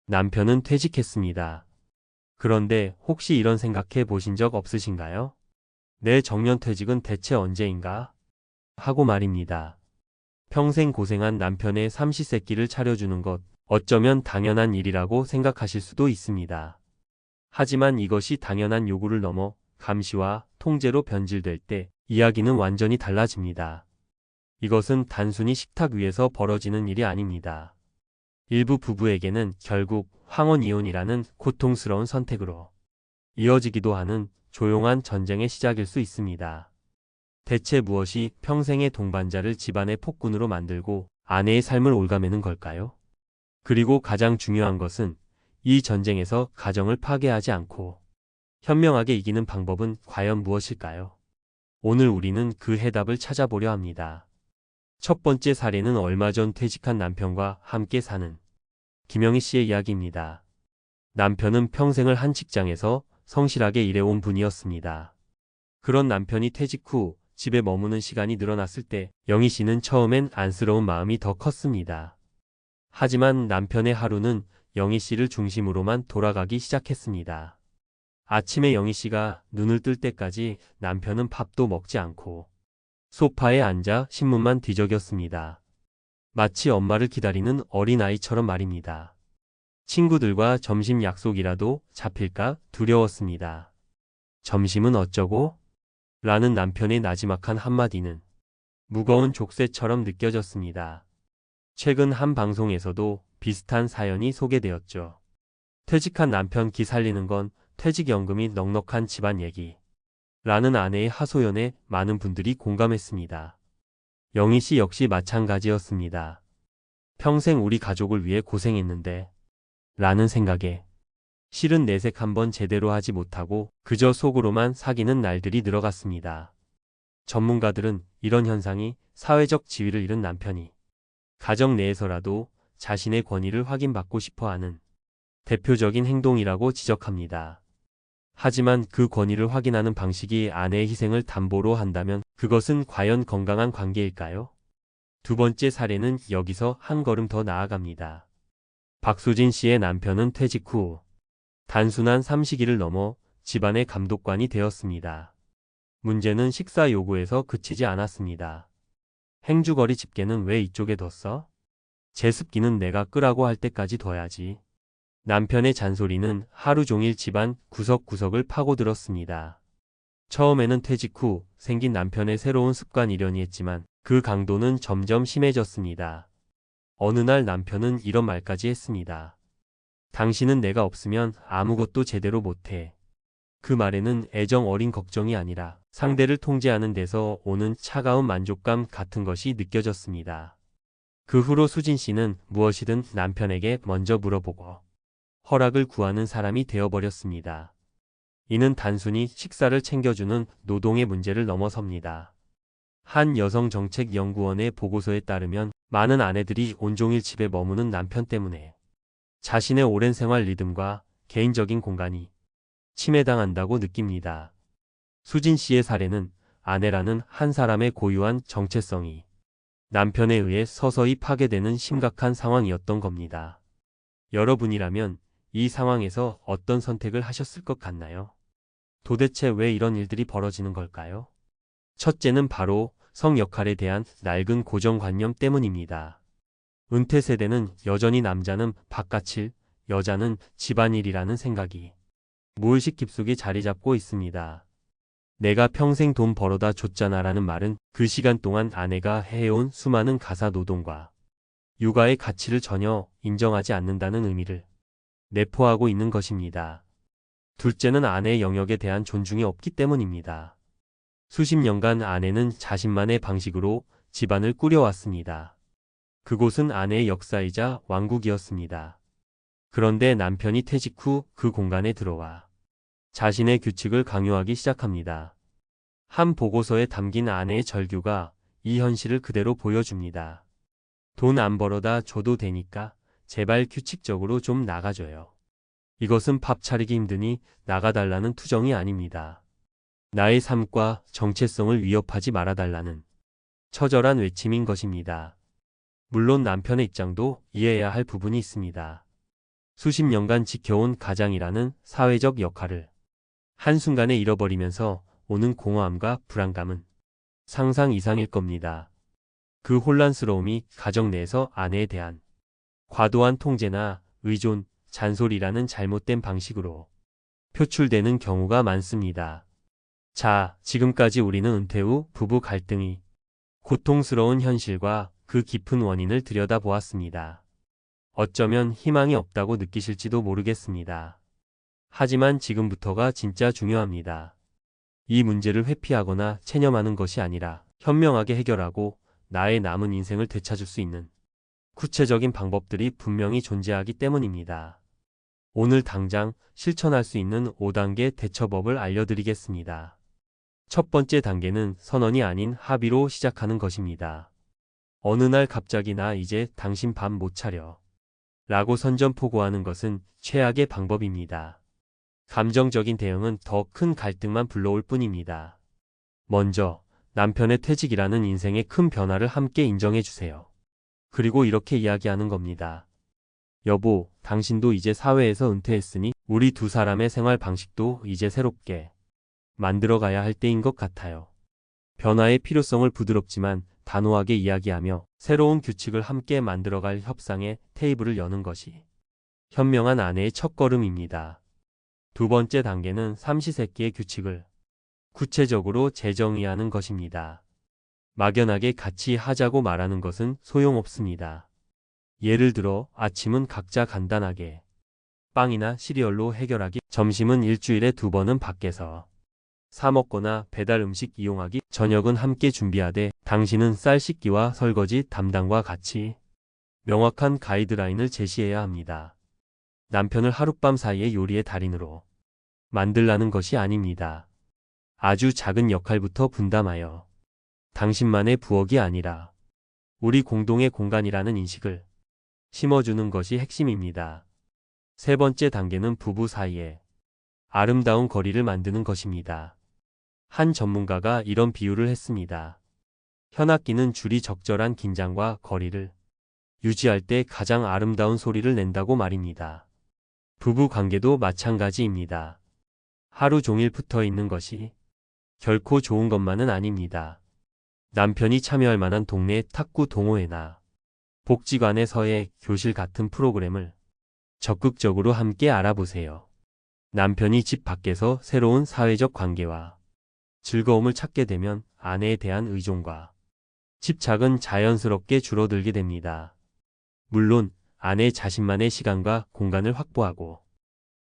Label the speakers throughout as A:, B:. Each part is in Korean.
A: 남편은 퇴직했습니다. 그런데 혹시 이런 생각해 보신 적 없으신가요? 내 정년퇴직은 대체 언제인가? 하고 말입니다. 평생 고생한 남편의 삼시세끼를 차려주는 것, 어쩌면 당연한 일이라고 생각하실 수도 있습니다. 하지만 이것이 당연한 요구를 넘어 감시와 통제로 변질될 때 이야기는 완전히 달라집니다. 이것은 단순히 식탁 위에서 벌어지는 일이 아닙니다. 일부 부부에게는 결국 황혼이혼이라는 고통스러운 선택으로 이어지기도 하는 조용한 전쟁의 시작일 수 있습니다. 대체 무엇이 평생의 동반자를 집안의 폭군으로 만들고 아내의 삶을 옭아매는 걸까요? 그리고 가장 중요한 것은 이 전쟁에서 가정을 파괴하지 않고 현명하게 이기는 방법은 과연 무엇일까요? 오늘 우리는 그 해답을 찾아보려 합니다. 첫 번째 사례는 얼마 전 퇴직한 남편과 함께 사는 김영희 씨의 이야기입니다. 남편은 평생을 한 직장에서 성실하게 일해온 분이었습니다. 그런 남편이 퇴직 후 집에 머무는 시간이 늘어났을 때 영희 씨는 처음엔 안쓰러운 마음이 더 컸습니다. 하지만 남편의 하루는 영희 씨를 중심으로만 돌아가기 시작했습니다. 아침에 영희 씨가 눈을 뜰 때까지 남편은 밥도 먹지 않고 소파에 앉아 신문만 뒤적였습니다. 마치 엄마를 기다리는 어린아이처럼 말입니다. 친구들과 점심 약속이라도 잡힐까 두려웠습니다. 점심은 어쩌고? 라는 남편의 나지막한 한마디는 무거운 족쇄처럼 느껴졌습니다. 최근 한 방송에서도 비슷한 사연이 소개되었죠. 퇴직한 남편 기 살리는 건 퇴직연금이 넉넉한 집안 얘기. 라는 아내의 하소연에 많은 분들이 공감했습니다. 영희 씨 역시 마찬가지였습니다. 평생 우리 가족을 위해 고생했는데 라는 생각에 실은 내색 한번 제대로 하지 못하고 그저 속으로만 사귀는 날들이 늘어갔습니다. 전문가들은 이런 현상이 사회적 지위를 잃은 남편이 가정 내에서라도 자신의 권위를 확인받고 싶어하는 대표적인 행동이라고 지적합니다. 하지만 그 권위를 확인하는 방식이 아내의 희생을 담보로 한다면 그것은 과연 건강한 관계일까요? 두 번째 사례는 여기서 한 걸음 더 나아갑니다. 박수진 씨의 남편은 퇴직 후 단순한 삼식이를 넘어 집안의 감독관이 되었습니다. 문제는 식사 요구에서 그치지 않았습니다. 행주거리 집게는 왜 이쪽에 뒀어? 제습기는 내가 끄라고 할 때까지 둬야지. 남편의 잔소리는 하루 종일 집안 구석구석을 파고들었습니다. 처음에는 퇴직 후 생긴 남편의 새로운 습관이려니 했지만 그 강도는 점점 심해졌습니다. 어느 날 남편은 이런 말까지 했습니다. 당신은 내가 없으면 아무것도 제대로 못해. 그 말에는 애정 어린 걱정이 아니라 상대를 통제하는 데서 오는 차가운 만족감 같은 것이 느껴졌습니다. 그 후로 수진 씨는 무엇이든 남편에게 먼저 물어보고 허락을 구하는 사람이 되어버렸습니다. 이는 단순히 식사를 챙겨주는 노동의 문제를 넘어섭니다. 한 여성정책연구원의 보고서에 따르면 많은 아내들이 온종일 집에 머무는 남편 때문에 자신의 오랜 생활 리듬과 개인적인 공간이 침해당한다고 느낍니다. 수진 씨의 사례는 아내라는 한 사람의 고유한 정체성이 남편에 의해 서서히 파괴되는 심각한 상황이었던 겁니다. 여러분이라면 이 상황에서 어떤 선택을 하셨을 것 같나요? 도대체 왜 이런 일들이 벌어지는 걸까요? 첫째는 바로 성 역할에 대한 낡은 고정관념 때문입니다. 은퇴 세대는 여전히 남자는 바깥일, 여자는 집안일이라는 생각이 무의식 깊숙이 자리 잡고 있습니다. 내가 평생 돈 벌어다 줬잖아 라는 말은 그 시간 동안 아내가 해온 수많은 가사 노동과 육아의 가치를 전혀 인정하지 않는다는 의미를 내포하고 있는 것입니다. 둘째는 아내의 영역에 대한 존중이 없기 때문입니다. 수십 년간 아내는 자신만의 방식으로 집안을 꾸려왔습니다. 그곳은 아내의 역사이자 왕국이었습니다. 그런데 남편이 퇴직 후 그 공간에 들어와 자신의 규칙을 강요하기 시작합니다. 한 보고서에 담긴 아내의 절규가 이 현실을 그대로 보여줍니다. 돈 안 벌어다 줘도 되니까 제발 규칙적으로 좀 나가줘요. 이것은 밥 차리기 힘드니 나가달라는 투정이 아닙니다. 나의 삶과 정체성을 위협하지 말아달라는 처절한 외침인 것입니다. 물론 남편의 입장도 이해해야 할 부분이 있습니다. 수십 년간 지켜온 가장이라는 사회적 역할을 한순간에 잃어버리면서 오는 공허함과 불안감은 상상 이상일 겁니다. 그 혼란스러움이 가정 내에서 아내에 대한 과도한 통제나 의존, 잔소리라는 잘못된 방식으로 표출되는 경우가 많습니다. 자, 지금까지 우리는 은퇴 후 부부 갈등이 고통스러운 현실과 그 깊은 원인을 들여다보았습니다. 어쩌면 희망이 없다고 느끼실지도 모르겠습니다. 하지만 지금부터가 진짜 중요합니다. 이 문제를 회피하거나 체념하는 것이 아니라 현명하게 해결하고 나의 남은 인생을 되찾을 수 있는 구체적인 방법들이 분명히 존재하기 때문입니다. 오늘 당장 실천할 수 있는 5단계 대처법을 알려드리겠습니다. 첫 번째 단계는 선언이 아닌 합의로 시작하는 것입니다. 어느 날 갑자기 나 이제 당신 밥 못 차려 라고 선전포고하는 것은 최악의 방법입니다. 감정적인 대응은 더 큰 갈등만 불러올 뿐입니다. 먼저 남편의 퇴직이라는 인생의 큰 변화를 함께 인정해 주세요. 그리고 이렇게 이야기하는 겁니다. 여보, 당신도 이제 사회에서 은퇴했으니 우리 두 사람의 생활 방식도 이제 새롭게 만들어가야 할 때인 것 같아요. 변화의 필요성을 부드럽지만 단호하게 이야기하며 새로운 규칙을 함께 만들어갈 협상의 테이블을 여는 것이 현명한 아내의 첫걸음입니다. 두 번째 단계는 삼시세끼의 규칙을 구체적으로 재정의하는 것입니다. 막연하게 같이 하자고 말하는 것은 소용없습니다. 예를 들어 아침은 각자 간단하게 빵이나 시리얼로 해결하기, 점심은 일주일에 2번은 밖에서 사 먹거나 배달 음식 이용하기, 저녁은 함께 준비하되 당신은 쌀 씻기와 설거지 담당과 같이 명확한 가이드라인을 제시해야 합니다. 남편을 하룻밤 사이에 요리의 달인으로 만들라는 것이 아닙니다. 아주 작은 역할부터 분담하여 당신만의 부엌이 아니라 우리 공동의 공간이라는 인식을 심어주는 것이 핵심입니다. 세 번째 단계는 부부 사이에 아름다운 거리를 만드는 것입니다. 한 전문가가 이런 비유를 했습니다. 현악기는 줄이 적절한 긴장과 거리를 유지할 때 가장 아름다운 소리를 낸다고 말입니다. 부부 관계도 마찬가지입니다. 하루 종일 붙어 있는 것이 결코 좋은 것만은 아닙니다. 남편이 참여할 만한 동네 탁구 동호회나 복지관에서의 교실 같은 프로그램을 적극적으로 함께 알아보세요. 남편이 집 밖에서 새로운 사회적 관계와 즐거움을 찾게 되면 아내에 대한 의존과 집착은 자연스럽게 줄어들게 됩니다. 물론 아내 자신만의 시간과 공간을 확보하고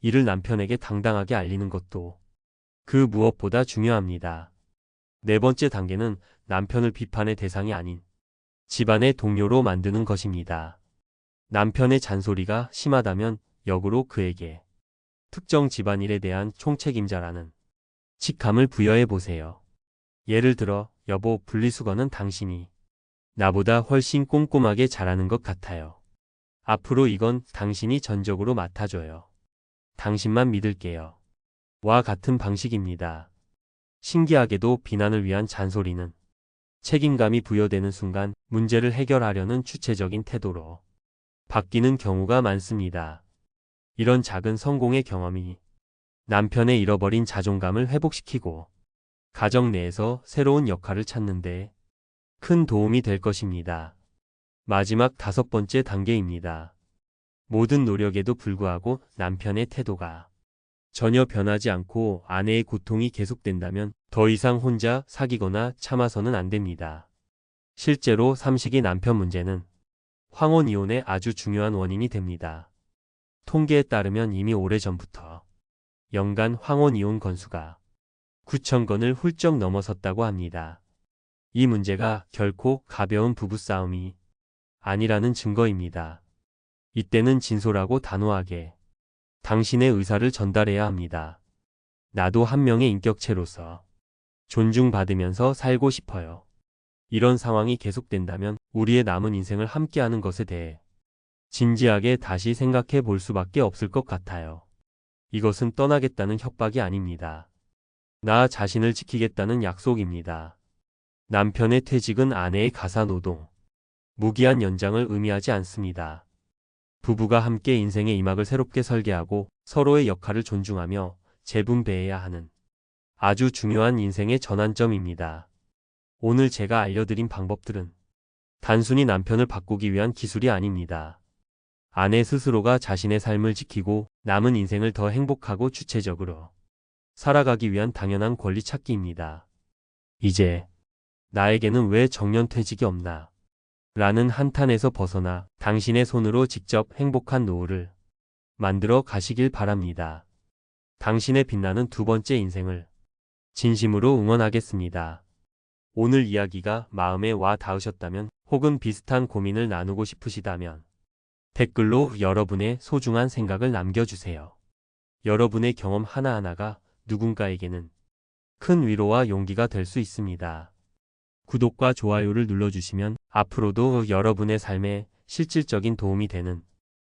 A: 이를 남편에게 당당하게 알리는 것도 그 무엇보다 중요합니다. 네 번째 단계는 남편을 비판의 대상이 아닌 집안의 동료로 만드는 것입니다. 남편의 잔소리가 심하다면 역으로 그에게 특정 집안일에 대한 총책임자라는 직함을 부여해 보세요. 예를 들어, 여보, 분리수거는 당신이 나보다 훨씬 꼼꼼하게 잘하는 것 같아요. 앞으로 이건 당신이 전적으로 맡아줘요. 당신만 믿을게요. 와 같은 방식입니다. 신기하게도 비난을 위한 잔소리는 책임감이 부여되는 순간 문제를 해결하려는 주체적인 태도로 바뀌는 경우가 많습니다. 이런 작은 성공의 경험이 남편의 잃어버린 자존감을 회복시키고 가정 내에서 새로운 역할을 찾는 데 큰 도움이 될 것입니다. 마지막 5번째 단계입니다. 모든 노력에도 불구하고 남편의 태도가 전혀 변하지 않고 아내의 고통이 계속된다면 더 이상 혼자 사귀거나 참아서는 안 됩니다. 실제로 삼식이 남편 문제는 황혼 이혼의 아주 중요한 원인이 됩니다. 통계에 따르면 이미 오래전부터 연간 황혼 이혼 건수가 9,000건을 훌쩍 넘어섰다고 합니다. 이 문제가 결코 가벼운 부부싸움이 아니라는 증거입니다. 이때는 진솔하고 단호하게 당신의 의사를 전달해야 합니다. 나도 한 명의 인격체로서 존중받으면서 살고 싶어요. 이런 상황이 계속된다면 우리의 남은 인생을 함께하는 것에 대해 진지하게 다시 생각해 볼 수밖에 없을 것 같아요. 이것은 떠나겠다는 협박이 아닙니다. 나 자신을 지키겠다는 약속입니다. 남편의 퇴직은 아내의 가사노동, 무기한 연장을 의미하지 않습니다. 부부가 함께 인생의 이막을 새롭게 설계하고 서로의 역할을 존중하며 재분배해야 하는 아주 중요한 인생의 전환점입니다. 오늘 제가 알려드린 방법들은 단순히 남편을 바꾸기 위한 기술이 아닙니다. 아내 스스로가 자신의 삶을 지키고 남은 인생을 더 행복하고 주체적으로 살아가기 위한 당연한 권리 찾기입니다. 이제 나에게는 왜 정년퇴직이 없나? 라는 한탄에서 벗어나 당신의 손으로 직접 행복한 노후를 만들어 가시길 바랍니다. 당신의 빛나는 두 번째 인생을 진심으로 응원하겠습니다. 오늘 이야기가 마음에 와 닿으셨다면 혹은 비슷한 고민을 나누고 싶으시다면 댓글로 여러분의 소중한 생각을 남겨주세요. 여러분의 경험 하나하나가 누군가에게는 큰 위로와 용기가 될 수 있습니다. 구독과 좋아요를 눌러주시면 앞으로도 여러분의 삶에 실질적인 도움이 되는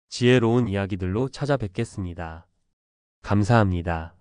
A: 지혜로운 이야기들로 찾아뵙겠습니다. 감사합니다.